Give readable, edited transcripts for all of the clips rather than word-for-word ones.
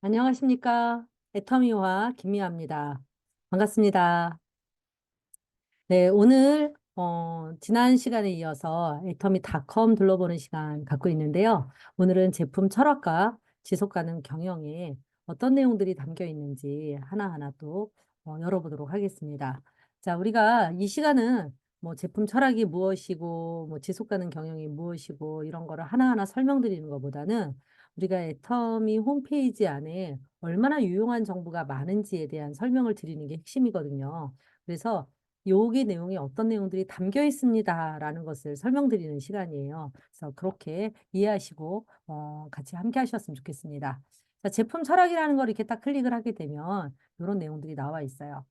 안녕하십니까. 애터미와 김미아입니다. 반갑습니다. 네, 오늘 지난 시간에 이어서 애터미닷컴 둘러보는 시간 갖고 있는데요. 오늘은 제품 철학과 지속 가능 경영에 어떤 내용들이 담겨 있는지 하나하나 또 열어보도록 하겠습니다. 자, 우리가 이 시간은 뭐 제품 철학이 무엇이고 뭐 지속 가능 경영이 무엇이고 이런 거를 하나하나 설명드리는 것보다는 우리가 애터미 홈페이지 안에 얼마나 유용한 정보가 많은지에 대한 설명을 드리는 게 핵심이거든요. 그래서 여기 내용에 어떤 내용들이 담겨 있습니다라는 것을 설명드리는 시간이에요. 그래서 그렇게 이해하시고 같이 함께 하셨으면 좋겠습니다. 자, 제품 철학이라는 걸 이렇게 딱 클릭을 하게 되면 이런 내용들이 나와 있어요.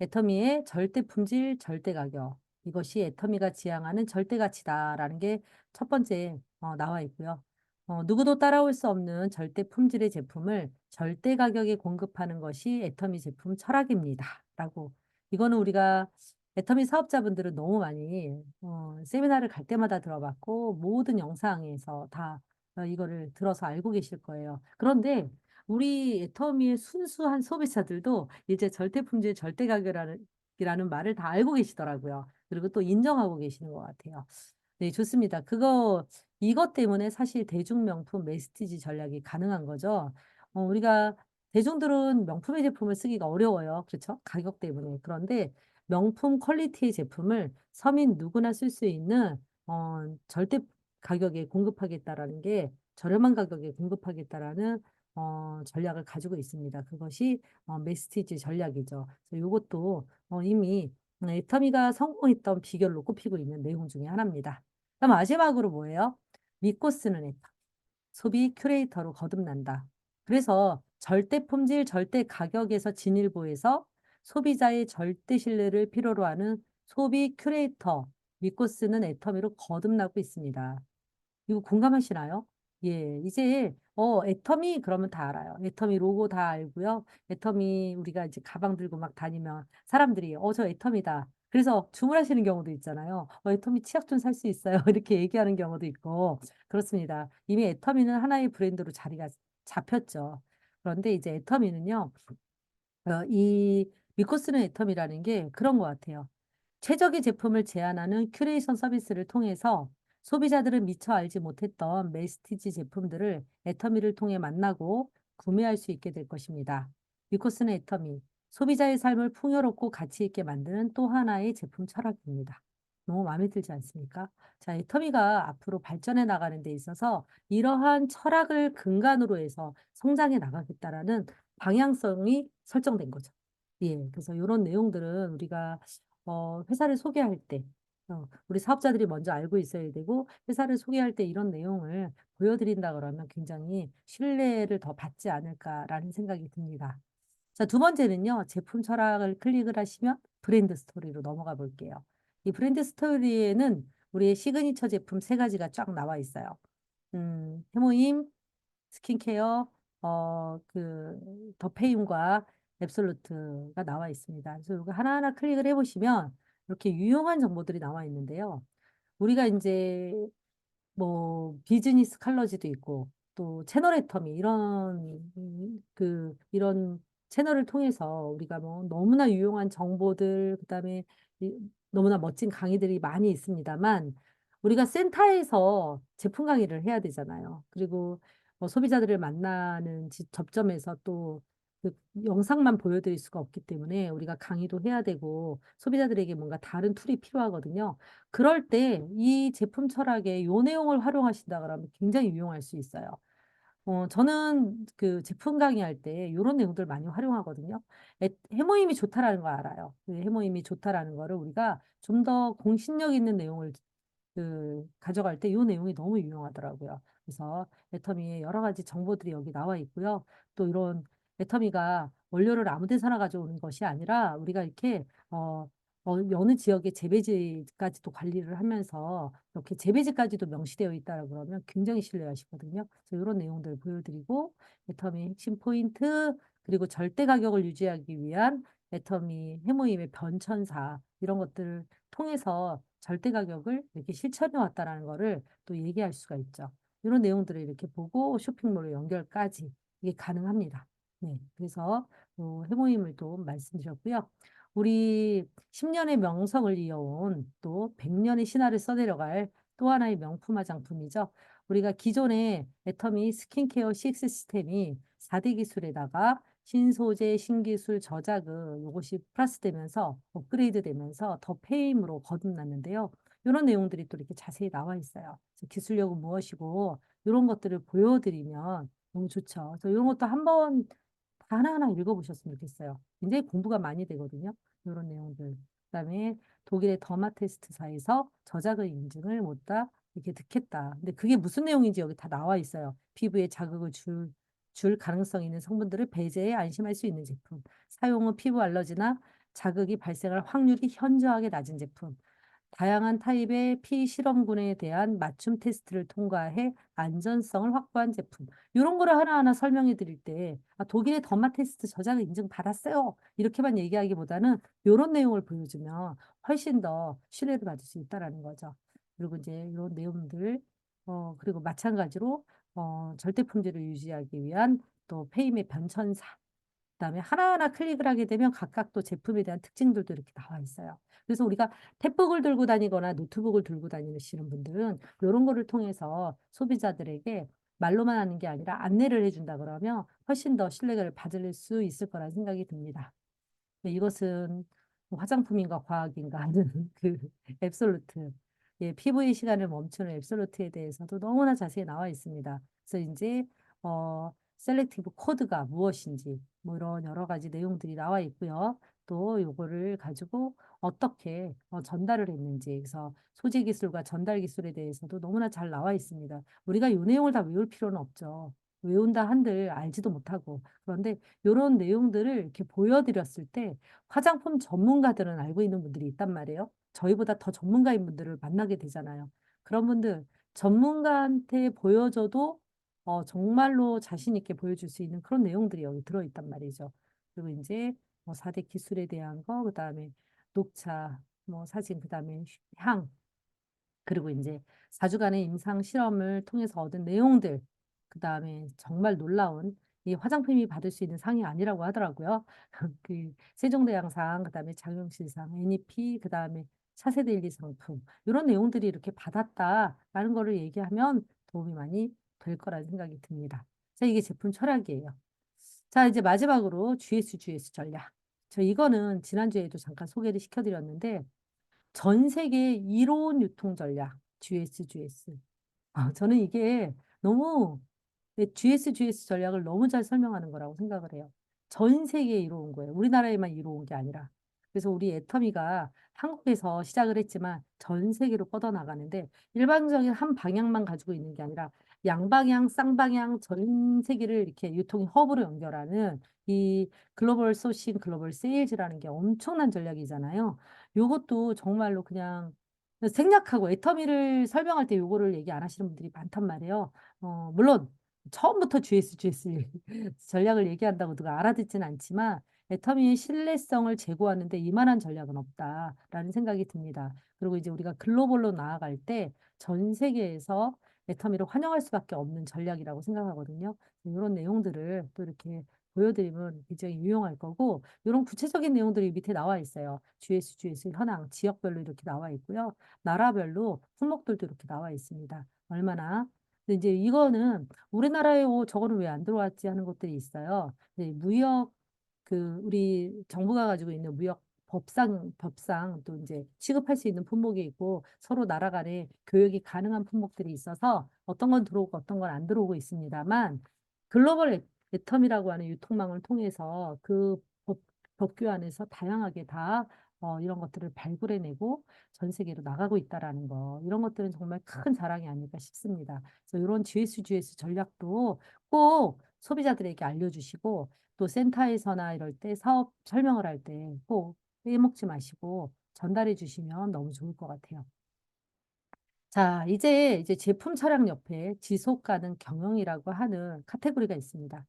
애터미의 절대 품질, 절대 가격. 이것이 애터미가 지향하는 절대 가치다라는 게 첫 번째 나와 있고요. 누구도 따라올 수 없는 절대 품질의 제품을 절대 가격에 공급하는 것이 애터미 제품 철학입니다. 라고. 이거는 우리가 애터미 사업자분들은 너무 많이 세미나를 갈 때마다 들어봤고 모든 영상에서 다 이거를 들어서 알고 계실 거예요. 그런데 우리 애터미의 순수한 소비자들도 이제 절대품질 절대가격이라는 말을 다 알고 계시더라고요. 그리고 또 인정하고 계시는 것 같아요. 네, 좋습니다. 이것 때문에 사실 대중명품 메스티지 전략이 가능한 거죠. 우리가 대중들은 명품의 제품을 쓰기가 어려워요. 그렇죠? 가격 때문에. 그런데 명품 퀄리티의 제품을 서민 누구나 쓸 수 있는 절대 가격에 공급하겠다라는 게 저렴한 가격에 공급하겠다라는 전략을 가지고 있습니다. 그것이 메시티지 전략이죠. 그래서 이것도 이미 애터미가 성공했던 비결로 꼽히고 있는 내용 중에 하나입니다. 그럼 마지막으로 뭐예요? 믿고 쓰는 애터. 소비 큐레이터로 거듭난다. 그래서 절대 품질, 절대 가격에서 진일보해서 소비자의 절대 신뢰를 필요로 하는 소비 큐레이터, 믿고 쓰는 애터미로 거듭나고 있습니다. 이거 공감하시나요? 예, 이제 애터미 그러면 다 알아요. 애터미 로고 다 알고요. 애터미 우리가 이제 가방 들고 막 다니면 사람들이 저 애터미다. 그래서 주문하시는 경우도 있잖아요. 애터미 치약 좀 살 수 있어요. 이렇게 얘기하는 경우도 있고 그렇습니다. 이미 애터미는 하나의 브랜드로 자리가 잡혔죠. 그런데 이제 애터미는요. 이 믿고 쓰는 애텀이라는 게 그런 것 같아요. 최적의 제품을 제안하는 큐레이션 서비스를 통해서 소비자들은 미처 알지 못했던 메스티지 제품들을 애터미를 통해 만나고 구매할 수 있게 될 것입니다. 믿고 쓰는 애터미, 소비자의 삶을 풍요롭고 가치 있게 만드는 또 하나의 제품 철학입니다. 너무 마음에 들지 않습니까? 자, 애터미가 앞으로 발전해 나가는 데 있어서 이러한 철학을 근간으로 해서 성장해 나가겠다라는 방향성이 설정된 거죠. 예, 그래서 이런 내용들은 우리가 회사를 소개할 때 우리 사업자들이 먼저 알고 있어야 되고 회사를 소개할 때 이런 내용을 보여드린다 그러면 굉장히 신뢰를 더 받지 않을까라는 생각이 듭니다. 자, 두 번째는요. 제품 철학을 클릭을 하시면 브랜드 스토리로 넘어가 볼게요. 이 브랜드 스토리에는 우리의 시그니처 제품 세 가지가 쫙 나와 있어요. 해모임, 스킨케어, 더페임과 앱솔루트가 나와 있습니다. 그래서 이거 하나하나 클릭을 해보시면 이렇게 유용한 정보들이 나와 있는데요. 우리가 이제 뭐 비즈니스 칼러지도 있고 또 채널 애터미 이런 채널을 통해서 우리가 뭐 너무나 유용한 정보들 그다음에 너무나 멋진 강의들이 많이 있습니다만 우리가 센터에서 제품 강의를 해야 되잖아요. 그리고 소비자들을 만나는 접점에서 또 그 영상만 보여드릴 수가 없기 때문에 우리가 강의도 해야 되고 소비자들에게 뭔가 다른 툴이 필요하거든요. 그럴 때 이 제품 철학에 요 내용을 활용하신다 그러면 굉장히 유용할 수 있어요. 저는 그 제품 강의할 때 요런 내용들 많이 활용하거든요. 해모임이 좋다라는 거 알아요. 그 해모임이 좋다라는 거를 우리가 좀 더 공신력 있는 내용을 가져갈 때 요 내용이 너무 유용하더라고요. 그래서 애터미에 여러 가지 정보들이 여기 나와 있고요. 또 이런 애터미가 원료를 아무 데서나 가져오는 것이 아니라 우리가 이렇게 어느 지역의 재배지까지도 관리를 하면서 이렇게 재배지까지도 명시되어 있다라 그러면 굉장히 신뢰하시거든요. 그래서 이런 내용들을 보여드리고 애터미 핵심 포인트 그리고 절대 가격을 유지하기 위한 애터미 해모임의 변천사 이런 것들을 통해서 절대 가격을 이렇게 실천해 왔다라는 거를 또 얘기할 수가 있죠. 이런 내용들을 이렇게 보고 쇼핑몰의 연결까지 이게 가능합니다. 네, 그래서 해모임을 또 말씀드렸고요. 우리 10년의 명성을 이어온 또 100년의 신화를 써내려갈 또 하나의 명품 화장품이죠. 우리가 기존의 애터미 스킨케어 CX 시스템이 4대 기술에다가 신소재, 신기술, 저자극 요것이 플러스되면서 업그레이드 되면서 더 페임으로 거듭났는데요. 이런 내용들이 또 이렇게 자세히 나와 있어요. 그래서 기술력은 무엇이고 이런 것들을 보여드리면 너무 좋죠. 그래서 이런 것도 한번 하나하나 읽어보셨으면 좋겠어요. 굉장히 공부가 많이 되거든요. 이런 내용들. 그다음에 독일의 더마 테스트사에서 저자극 인증을 못다 이렇게 득했다. 근데 그게 무슨 내용인지 여기 다 나와 있어요. 피부에 자극을 줄 가능성 있는 성분들을 배제해 안심할 수 있는 제품. 사용은 피부 알러지나 자극이 발생할 확률이 현저하게 낮은 제품. 다양한 타입의 피실험군에 대한 맞춤 테스트를 통과해 안전성을 확보한 제품. 이런 거를 하나하나 설명해 드릴 때, 아, 독일의 더마 테스트 저자가 인증 받았어요. 이렇게만 얘기하기보다는 이런 내용을 보여주면 훨씬 더 신뢰를 받을 수 있다라는 거죠. 그리고 이제 이런 내용들, 그리고 마찬가지로, 절대 품질을 유지하기 위한 또 페임의 변천사. 그다음에 하나하나 클릭을 하게 되면 각각 또 제품에 대한 특징들도 이렇게 나와 있어요. 그래서 우리가 탭북을 들고 다니거나 노트북을 들고 다니시는 분들은 이런 거를 통해서 소비자들에게 말로만 하는 게 아니라 안내를 해준다 그러면 훨씬 더 신뢰를 받을 수 있을 거라는 생각이 듭니다. 네, 이것은 화장품인가 과학인가 하는 그 앱솔루트. 예, 피부의 시간을 멈추는 앱솔루트에 대해서도 너무나 자세히 나와 있습니다. 그래서 이제 셀렉티브 코드가 무엇인지 뭐 이런 여러 가지 내용들이 나와 있고요. 또 요거를 가지고 어떻게 전달을 했는지 그래서 소재 기술과 전달 기술에 대해서도 너무나 잘 나와 있습니다. 우리가 이 내용을 다 외울 필요는 없죠. 외운다 한들 알지도 못하고. 그런데 이런 내용들을 이렇게 보여드렸을 때 화장품 전문가들은 알고 있는 분들이 있단 말이에요. 저희보다 더 전문가인 분들을 만나게 되잖아요. 그런 분들 전문가한테 보여줘도 정말로 자신 있게 보여줄 수 있는 그런 내용들이 여기 들어있단 말이죠. 그리고 이제 뭐 4대 기술에 대한 거, 그다음에 녹차, 뭐 사진, 그다음에 향, 그리고 이제 4주간의 임상 실험을 통해서 얻은 내용들, 그 다음에 정말 놀라운 이 화장품이 받을 수 있는 상이 아니라고 하더라고요. 그 세종대왕상, 그 다음에 장영실상, NEP, 그 다음에 차세대 1, 2 상품 이런 내용들이 이렇게 받았다라는 거를 얘기하면 도움이 많이 될 거라는 생각이 듭니다. 자, 이게 제품 철학이에요. 자, 이제 마지막으로 GS 전략. 저 이거는 지난주에도 잠깐 소개를 시켜드렸는데 전 세계 이로운 유통 전략, GS. 저는 이게 너무 GS 전략을 너무 잘 설명하는 거라고 생각을 해요. 전 세계에 이루어온 거예요. 우리나라에만 이루어온 게 아니라. 그래서 우리 애터미가 한국에서 시작을 했지만 전 세계로 뻗어나가는데 일반적인 한 방향만 가지고 있는 게 아니라 양방향, 쌍방향 전 세계를 이렇게 유통의 허브로 연결하는 이 글로벌 소싱, 글로벌 세일즈라는 게 엄청난 전략이잖아요. 요것도 정말로 그냥 생략하고 애터미를 설명할 때 요거를 얘기 안 하시는 분들이 많단 말이에요. 물론 처음부터 GS 전략을 얘기한다고 누가 알아듣진 않지만 애터미의 신뢰성을 제고하는데 이만한 전략은 없다라는 생각이 듭니다. 그리고 이제 우리가 글로벌로 나아갈 때 전 세계에서 애터미를 환영할 수밖에 없는 전략이라고 생각하거든요. 이런 내용들을 또 이렇게 보여드리면 굉장히 유용할 거고 이런 구체적인 내용들이 밑에 나와 있어요. GS 현황, 지역별로 이렇게 나와 있고요. 나라별로 품목들도 이렇게 나와 있습니다. 얼마나. 근데 이제 이거는 우리나라에 저거는 왜 안 들어왔지 하는 것들이 있어요. 이제 무역 우리 정부가 가지고 있는 무역 법상 또 이제 취급할 수 있는 품목이 있고 서로 나라 간에 교역이 가능한 품목들이 있어서 어떤 건 들어오고 어떤 건 안 들어오고 있습니다만 글로벌 애텀이라고 하는 유통망을 통해서 그 법규 안에서 다양하게 다 이런 것들을 발굴해내고 전 세계로 나가고 있다라는 거. 이런 것들은 정말 큰 자랑이 아닐까 싶습니다. 그래서 이런 GS 전략도 꼭 소비자들에게 알려주시고 또 센터에서나 이럴 때 사업 설명을 할 때 꼭 빼먹지 마시고 전달해 주시면 너무 좋을 것 같아요. 자, 이제 제품 철학 옆에 지속 가능 경영이라고 하는 카테고리가 있습니다.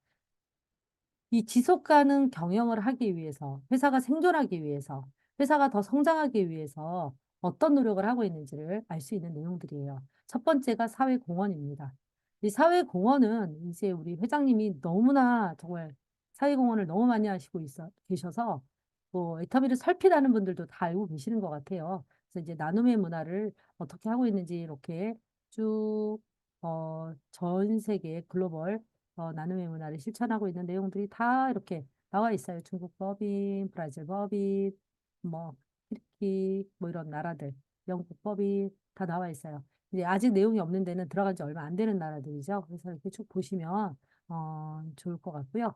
이 지속 가능 경영을 하기 위해서, 회사가 생존하기 위해서, 회사가 더 성장하기 위해서 어떤 노력을 하고 있는지를 알 수 있는 내용들이에요. 첫 번째가 사회 공헌입니다. 이 사회공헌은 이제 우리 회장님이 너무나 정말 사회공헌을 너무 많이 하시고 계셔서 뭐 애터미를 설립하는 분들도 다 알고 계시는 것 같아요. 그래서 이제 나눔의 문화를 어떻게 하고 있는지 이렇게 쭉 전 세계 글로벌 나눔의 문화를 실천하고 있는 내용들이 다 이렇게 나와 있어요. 중국 법인, 브라질 법인, 뭐 터키, 뭐 이런 나라들, 영국 법인 다 나와 있어요. 이제 아직 내용이 없는 데는 들어간 지 얼마 안 되는 나라들이죠. 그래서 이렇게 쭉 보시면 좋을 것 같고요.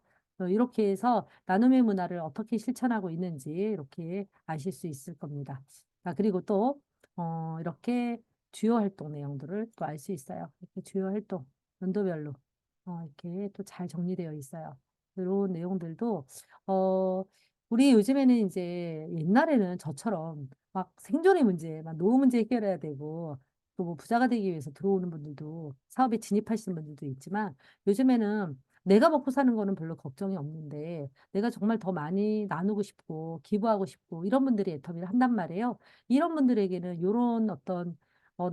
이렇게 해서 나눔의 문화를 어떻게 실천하고 있는지 이렇게 아실 수 있을 겁니다. 그리고 또 이렇게 주요 활동 내용들을 또 알 수 있어요. 이렇게 주요 활동 연도별로 이렇게 또 잘 정리되어 있어요. 이런 내용들도 어, 우리 요즘에는 이제 옛날에는 저처럼 막 생존의 문제, 막 노후 문제 해결해야 되고 또 뭐 부자가 되기 위해서 들어오는 분들도 사업에 진입하시는 분들도 있지만 요즘에는 내가 먹고 사는 거는 별로 걱정이 없는데 내가 정말 더 많이 나누고 싶고 기부하고 싶고 이런 분들이 애터미를 한단 말이에요. 이런 분들에게는 이런 어떤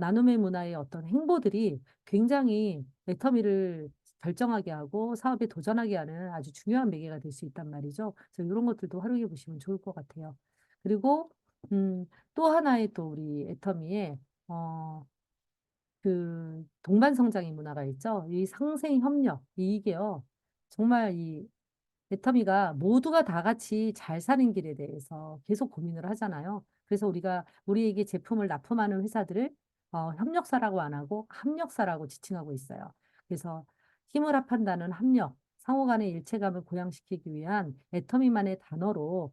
나눔의 문화의 어떤 행보들이 굉장히 애터미를 결정하게 하고 사업에 도전하게 하는 아주 중요한 매개가 될 수 있단 말이죠. 그래서 이런 것들도 활용해 보시면 좋을 것 같아요. 그리고 또 하나의 또 우리 애터미의 어, 그 동반 성장의 문화가 있죠. 이 상생 협력 이게요. 정말 이 애터미가 모두가 다 같이 잘 사는 길에 대해서 계속 고민을 하잖아요. 그래서 우리가 우리에게 제품을 납품하는 회사들을 협력사라고 안 하고 합력사라고 지칭하고 있어요. 그래서 힘을 합한다는 합력, 상호 간의 일체감을 고양시키기 위한 애터미만의 단어로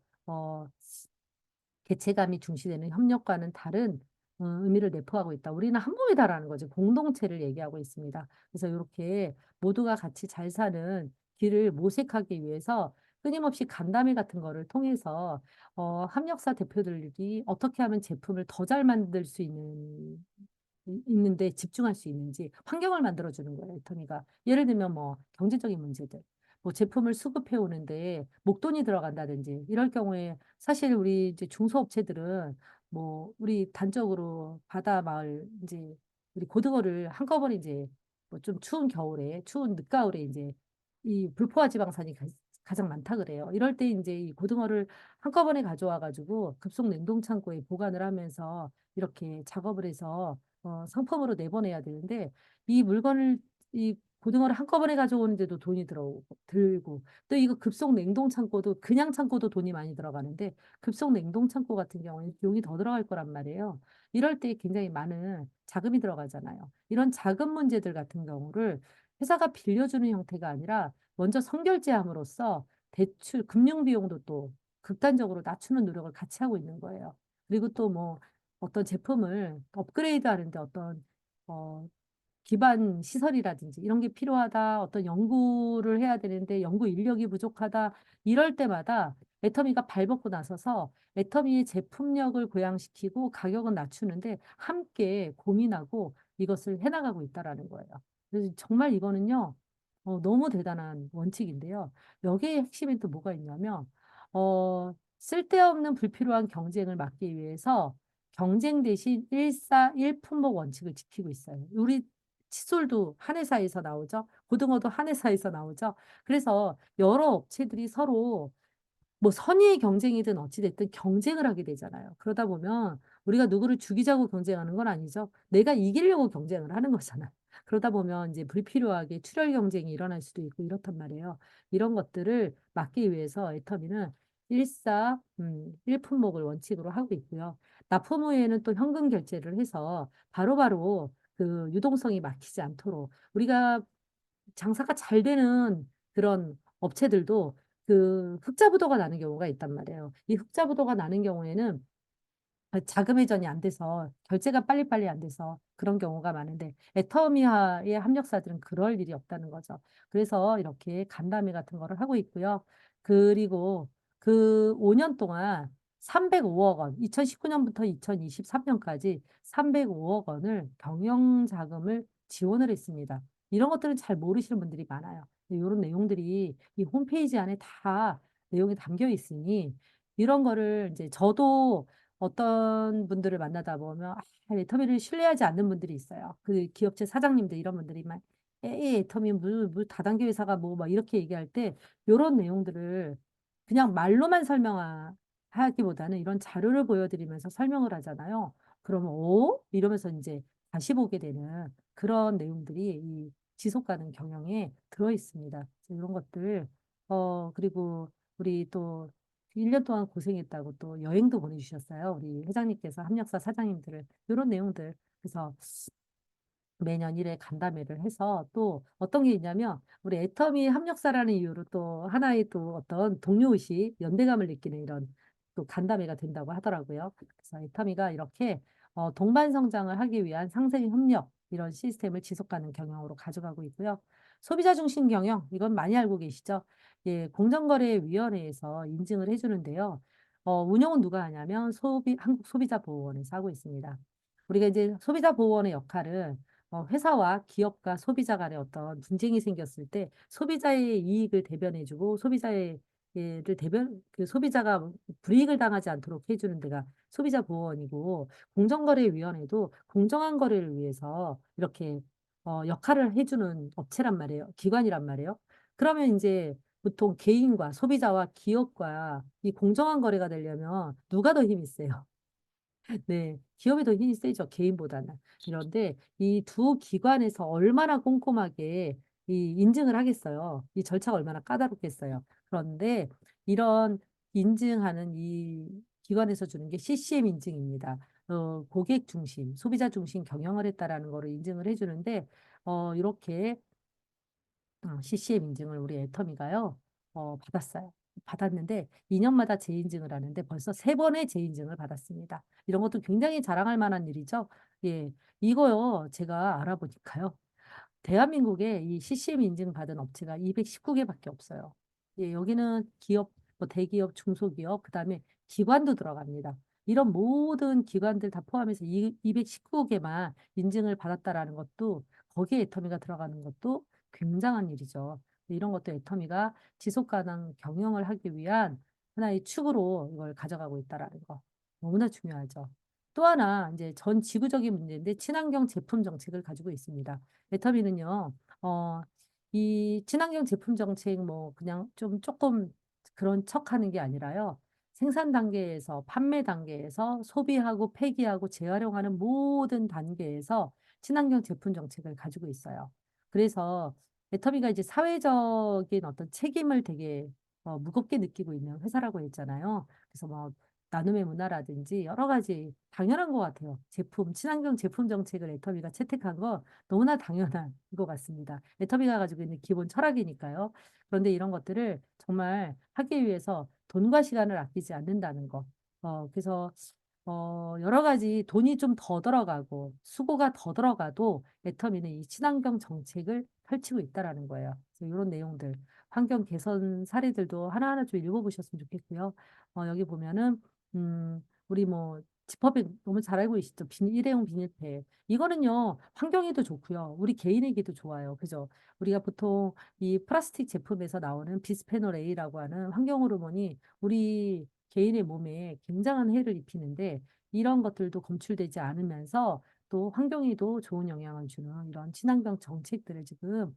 개체감이 중시되는 협력과는 다른 의미를 내포하고 있다. 우리는 한 몸이다라는 거죠. 공동체를 얘기하고 있습니다. 그래서 이렇게 모두가 같이 잘 사는 길을 모색하기 위해서 끊임없이 간담회 같은 거를 통해서 협력사 대표들이 어떻게 하면 제품을 더 잘 만들 수 있는데 집중할 수 있는지 환경을 만들어주는 거예요, 애터미가. 예를 들면 뭐 경제적인 문제들, 뭐 제품을 수급해 오는데 목돈이 들어간다든지 이럴 경우에 사실 우리 이제 중소업체들은 뭐 우리 단적으로 바다 마을 이제 우리 고등어를 한꺼번에 이제 뭐 좀 추운 겨울에 추운 늦가을에 이제 이 불포화 지방산이 가장 많다 그래요. 이럴 때 이제 이 고등어를 한꺼번에 가져와 가지고 급속 냉동 창고에 보관을 하면서 이렇게 작업을 해서 상품으로 내보내야 되는데 이 물건을 이 고등어를 한꺼번에 가져오는데도 돈이 들고 또 이거 급속 냉동 창고도 그냥 창고도 돈이 많이 들어가는데 급속 냉동 창고 같은 경우는 비용이 더 들어갈 거란 말이에요. 이럴 때 굉장히 많은 자금이 들어가잖아요. 이런 자금 문제들 같은 경우를 회사가 빌려주는 형태가 아니라 먼저 선결제함으로써 대출 금융 비용도 또 극단적으로 낮추는 노력을 같이 하고 있는 거예요. 그리고 또 뭐 어떤 제품을 업그레이드 하는데 어떤 어, 기반 시설이라든지 이런 게 필요하다. 어떤 연구를 해야 되는데 연구 인력이 부족하다. 이럴 때마다 애터미가 발벗고 나서서 애터미의 제품력을 고양시키고 가격은 낮추는데 함께 고민하고 이것을 해나가고 있다라는 거예요. 그래서 정말 이거는요, 너무 대단한 원칙인데요. 여기에 핵심이 또 뭐가 있냐면, 쓸데없는 불필요한 경쟁을 막기 위해서 경쟁 대신 일품목 원칙을 지키고 있어요. 우리 칫솔도 한 회사에서 나오죠. 고등어도 한 회사에서 나오죠. 그래서 여러 업체들이 서로 뭐 선의의 경쟁이든 어찌됐든 경쟁을 하게 되잖아요. 그러다 보면 우리가 누구를 죽이자고 경쟁하는 건 아니죠. 내가 이기려고 경쟁을 하는 거잖아요. 그러다 보면 이제 불필요하게 출혈 경쟁이 일어날 수도 있고 이렇단 말이에요. 이런 것들을 막기 위해서 애터미는 일품목을 원칙으로 하고 있고요. 납품 후에는 또 현금 결제를 해서 바로바로 그 유동성이 막히지 않도록 우리가 장사가 잘 되는 그런 업체들도 그 흑자 부도가 나는 경우가 있단 말이에요. 이 흑자 부도가 나는 경우에는 자금 회전이 안 돼서 결제가 빨리빨리 안 돼서 그런 경우가 많은데 애터미와의 협력사들은 그럴 일이 없다는 거죠. 그래서 이렇게 간담회 같은 거를 하고 있고요. 그리고 그 5년 동안 305억 원, 2019년부터 2023년까지 305억 원을 경영 자금을 지원을 했습니다. 이런 것들은 잘 모르시는 분들이 많아요. 이런 내용들이 이 홈페이지 안에 다 내용이 담겨 있으니 이런 거를 이제 저도 어떤 분들을 만나다 보면 애터미를 신뢰하지 않는 분들이 있어요. 그 기업체 사장님들 이런 분들이 에이, 애터미 물 다단계 회사가 뭐 막 이렇게 얘기할 때 이런 내용들을 그냥 말로만 설명하기보다는 이런 자료를 보여드리면서 설명을 하잖아요. 그러면 이러면서 이제 다시 보게 되는 그런 내용들이 이 지속 가능 경영에 들어 있습니다. 그래서 이런 것들 그리고 우리 또 1년 동안 고생했다고 또 여행도 보내주셨어요. 우리 회장님께서 합력사 사장님들을 이런 내용들. 그래서 매년 1회 간담회를 해서 또 어떤 게 있냐면 우리 애터미 합력사라는 이유로 또 하나의 또 어떤 동료의식, 연대감을 느끼는 이런 또 간담회가 된다고 하더라고요. 그래서 애터미가 이렇게 동반 성장을 하기 위한 상생 협력 이런 시스템을 지속 가능 경영으로 가져가고 있고요. 소비자 중심 경영 이건 많이 알고 계시죠? 예, 공정거래위원회에서 인증을 해주는데요. 운영은 누가 하냐면 한국소비자보호원에서 하고 있습니다. 우리가 이제 소비자보호원의 역할은 회사와 기업과 소비자 간의 어떤 분쟁이 생겼을 때 소비자의 이익을 대변해주고 소비자의 를 그 소비자가 불이익을 당하지 않도록 해주는 데가 소비자 보호원이고 공정거래위원회도 공정한 거래를 위해서 이렇게 역할을 해주는 업체란 말이에요. 기관이란 말이에요. 그러면 이제 보통 개인과 소비자와 기업과 이 공정한 거래가 되려면 누가 더 힘이 세요? 네, 기업이 더 힘이 세죠, 개인보다는. 그런데 이 두 기관에서 얼마나 꼼꼼하게 이 인증을 하겠어요. 이 절차가 얼마나 까다롭겠어요. 그런데 이런 인증하는 이 기관에서 주는 게 CCM 인증입니다. 고객 중심, 소비자 중심 경영을 했다라는 거를 인증을 해주는데, 이렇게 CCM 인증을 우리 애터미가요, 받았어요. 받았는데 2년마다 재인증을 하는데 벌써 3번의 재인증을 받았습니다. 이런 것도 굉장히 자랑할 만한 일이죠. 예, 이거요, 제가 알아보니까요. 대한민국에 이 CCM 인증받은 업체가 219개밖에 없어요. 예, 여기는 기업, 뭐 대기업, 중소기업, 그다음에 기관도 들어갑니다. 이런 모든 기관들 다 포함해서 219개만 인증을 받았다라는 것도 거기에 애터미가 들어가는 것도 굉장한 일이죠. 이런 것도 애터미가 지속 가능 경영을 하기 위한 하나의 축으로 이걸 가져가고 있다라는 거 너무나 중요하죠. 또 하나 이제 전 지구적인 문제인데 친환경 제품 정책을 가지고 있습니다. 애터미는요, 이 친환경 제품 정책 뭐 그냥 좀 조금 그런 척 하는 게 아니라요. 생산 단계에서 판매 단계에서 소비하고 폐기하고 재활용하는 모든 단계에서 친환경 제품 정책을 가지고 있어요. 그래서 애터미가 이제 사회적인 어떤 책임을 되게 무겁게 느끼고 있는 회사라고 했잖아요. 그래서 뭐 나눔의 문화라든지 여러 가지 당연한 것 같아요. 친환경 제품 정책을 애터미가 채택한 거 너무나 당연한 것 같습니다. 애터미가 가지고 있는 기본 철학이니까요. 그런데 이런 것들을 정말 하기 위해서 돈과 시간을 아끼지 않는다는 거. 그래서 여러 가지 돈이 좀 더 들어가고 수고가 더 들어가도 애터미는 이 친환경 정책을 펼치고 있다라는 거예요. 그래서 이런 내용들, 환경 개선 사례들도 하나하나 좀 읽어보셨으면 좋겠고요. 여기 보면은 우리 뭐 지퍼백 너무 잘 알고 계시죠? 일회용 비닐팩. 이거는요, 환경에도 좋고요. 우리 개인에게도 좋아요. 그죠? 우리가 보통 이 플라스틱 제품에서 나오는 비스페놀 A라고 하는 환경 호르몬이 우리 개인의 몸에 굉장한 해를 입히는데 이런 것들도 검출되지 않으면서 또 환경에도 좋은 영향을 주는 이런 친환경 정책들을 지금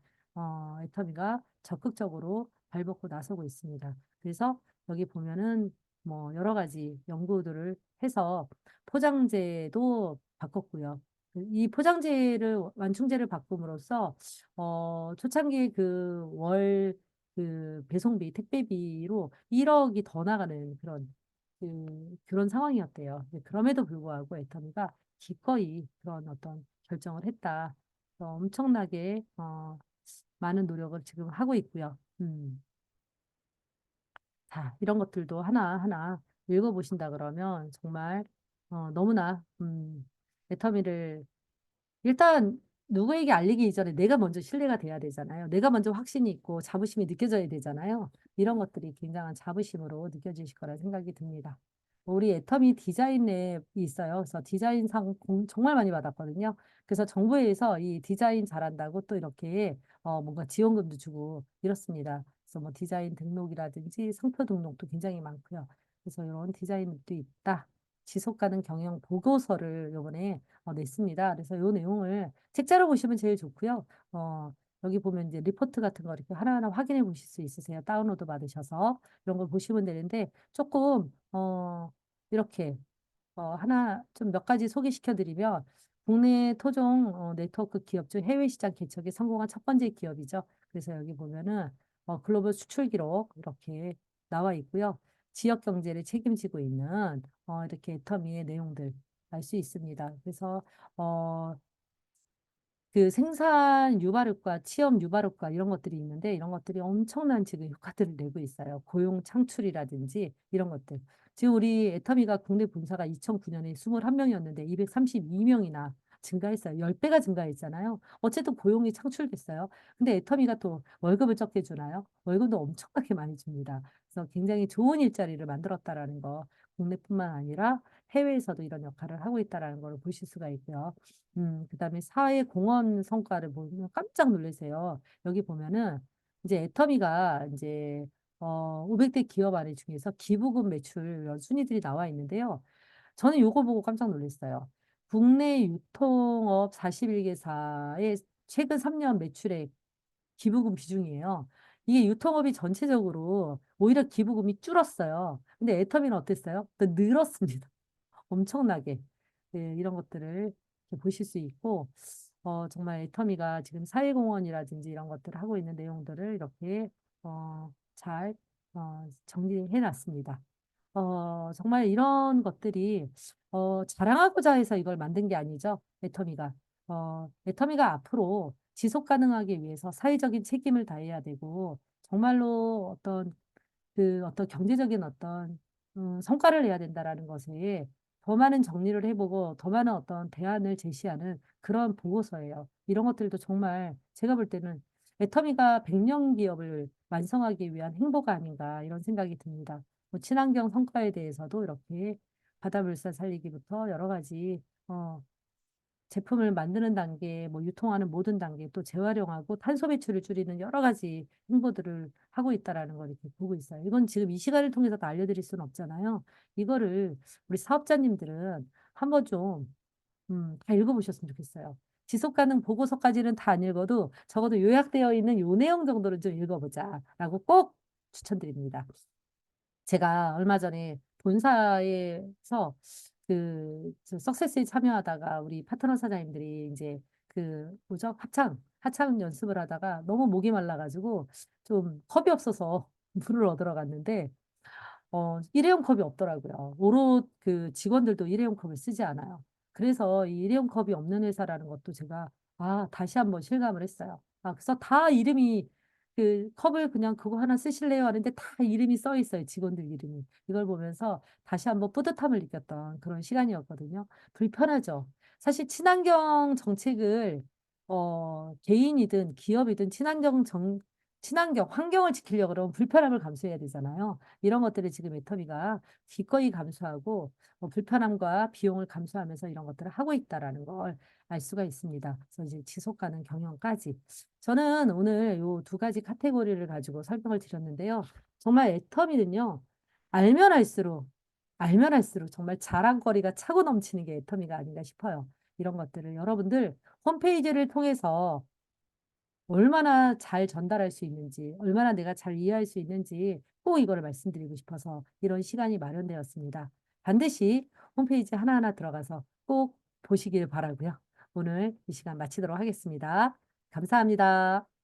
애터미가 적극적으로 발벗고 나서고 있습니다. 그래서 여기 보면은 뭐 여러 가지 연구들을 해서 포장재도 바꿨고요. 이 포장재를 완충제를 바꿈으로써 초창기 그 배송비 택배비로 1억이 더 나가는 그런 상황이었대요. 그럼에도 불구하고 애터미가 기꺼이 그런 어떤 결정을 했다. 엄청나게 많은 노력을 지금 하고 있고요. 자, 이런 것들도 하나하나 읽어보신다 그러면 정말 너무나 애터미를 일단 누구에게 알리기 이전에 내가 먼저 신뢰가 돼야 되잖아요. 내가 먼저 확신이 있고 자부심이 느껴져야 되잖아요. 이런 것들이 굉장한 자부심으로 느껴지실 거라 생각이 듭니다. 우리 애터미 디자인 앱이 있어요. 그래서 디자인상 정말 많이 받았거든요. 그래서 정부에서 이 디자인 잘한다고 또 이렇게 뭔가 지원금도 주고 이렇습니다. 그래서 뭐 디자인 등록이라든지 상표 등록도 굉장히 많고요. 그래서 이런 디자인도 있다. 지속 가능 경영 보고서를 이번에 냈습니다. 그래서 이 내용을 책자로 보시면 제일 좋고요. 여기 보면 이제 리포트 같은 거 이렇게 하나하나 확인해 보실 수 있으세요. 다운로드 받으셔서 이런 걸 보시면 되는데 조금 이렇게 하나 좀 몇 가지 소개시켜 드리면 국내 토종 네트워크 기업 중 해외 시장 개척에 성공한 첫 번째 기업이죠. 그래서 여기 보면은 글로벌 수출 기록 이렇게 나와 있고요. 지역 경제를 책임지고 있는 이렇게 애터미의 내용들 알 수 있습니다. 그래서 어, 그 생산 유발효과, 취업 유발효과 이런 것들이 있는데 이런 것들이 엄청난 지금 효과들을 내고 있어요. 고용 창출이라든지 이런 것들. 지금 우리 애터미가 국내 본사가 2009년에 21명이었는데 232명이나 증가했어요. 10배가 증가했잖아요. 어쨌든 고용이 창출됐어요. 근데 애터미가 또 월급을 적게 주나요? 월급도 엄청나게 많이 줍니다. 그래서 굉장히 좋은 일자리를 만들었다라는 거 국내뿐만 아니라 해외에서도 이런 역할을 하고 있다라는 걸 보실 수가 있고요. 그다음에 사회 공헌 성과를 보면 깜짝 놀라세요. 여기 보면은 이제 애터미가 이제 500대 기업 안에 중에서 기부금 매출 이런 순위들이 나와 있는데요. 저는 요거 보고 깜짝 놀랐어요. 국내 유통업 41개사의 최근 3년 매출의 기부금 비중이에요. 이게 유통업이 전체적으로 오히려 기부금이 줄었어요. 근데 애터미는 어땠어요? 또 늘었습니다. 엄청나게. 네, 이런 것들을 이렇게 보실 수 있고, 정말 애터미가 지금 사회공헌이라든지 이런 것들을 하고 있는 내용들을 이렇게 잘 정리해 놨습니다. 정말 이런 것들이 자랑하고자 해서 이걸 만든 게 아니죠. 애터미가. 애터미가 앞으로 지속 가능하기 위해서 사회적인 책임을 다해야 되고, 정말로 어떤 경제적인 어떤 성과를 내야 된다라는 것에 더 많은 정리를 해보고 더 많은 어떤 대안을 제시하는 그런 보고서예요. 이런 것들도 정말 제가 볼 때는 애터미가 100년 기업을 완성하기 위한 행보가 아닌가 이런 생각이 듭니다. 뭐 친환경 성과에 대해서도 이렇게 바다물살 살리기부터 여러 가지 제품을 만드는 단계, 뭐 유통하는 모든 단계, 또 재활용하고 탄소 배출을 줄이는 여러 가지 행보들을 하고 있다라는 걸 이렇게 보고 있어요. 이건 지금 이 시간을 통해서 다 알려드릴 수는 없잖아요. 이거를 우리 사업자님들은 한번 좀, 다 읽어보셨으면 좋겠어요. 지속가능 보고서까지는 다 안 읽어도 적어도 요약되어 있는 요 내용 정도는 좀 읽어보자라고 꼭 추천드립니다. 제가 얼마 전에 본사에서 저 석세스에 참여하다가 우리 파트너 사장님들이 이제 뭐죠? 하창 연습을 하다가 너무 목이 말라가지고 좀 컵이 없어서 물을 얻으러 갔는데 일회용 컵이 없더라고요. 오롯 그 직원들도 일회용 컵을 쓰지 않아요. 그래서 이 일회용 컵이 없는 회사라는 것도 제가 다시 한번 실감을 했어요. 그래서 다 이름이 그 컵을 그냥 그거 하나 쓰실래요? 하는데 다 이름이 써 있어요. 직원들 이름이. 이걸 보면서 다시 한번 뿌듯함을 느꼈던 그런 시간이었거든요. 불편하죠. 사실 친환경 정책을 개인이든 기업이든 환경을 지키려고 그러면 불편함을 감수해야 되잖아요. 이런 것들을 지금 애터미가 기꺼이 감수하고 불편함과 비용을 감수하면서 이런 것들을 하고 있다라는 걸 알 수가 있습니다. 그래서 이제 지속 가능 경영까지. 저는 오늘 요 두 가지 카테고리를 가지고 설명을 드렸는데요. 정말 애터미는요, 알면 알수록, 알면 할수록 정말 자랑거리가 차고 넘치는 게 애터미가 아닌가 싶어요. 이런 것들을 여러분들 홈페이지를 통해서 얼마나 잘 전달할 수 있는지, 얼마나 내가 잘 이해할 수 있는지 꼭 이거를 말씀드리고 싶어서 이런 시간이 마련되었습니다. 반드시 홈페이지 하나하나 들어가서 꼭 보시길 바라고요. 오늘 이 시간 마치도록 하겠습니다. 감사합니다.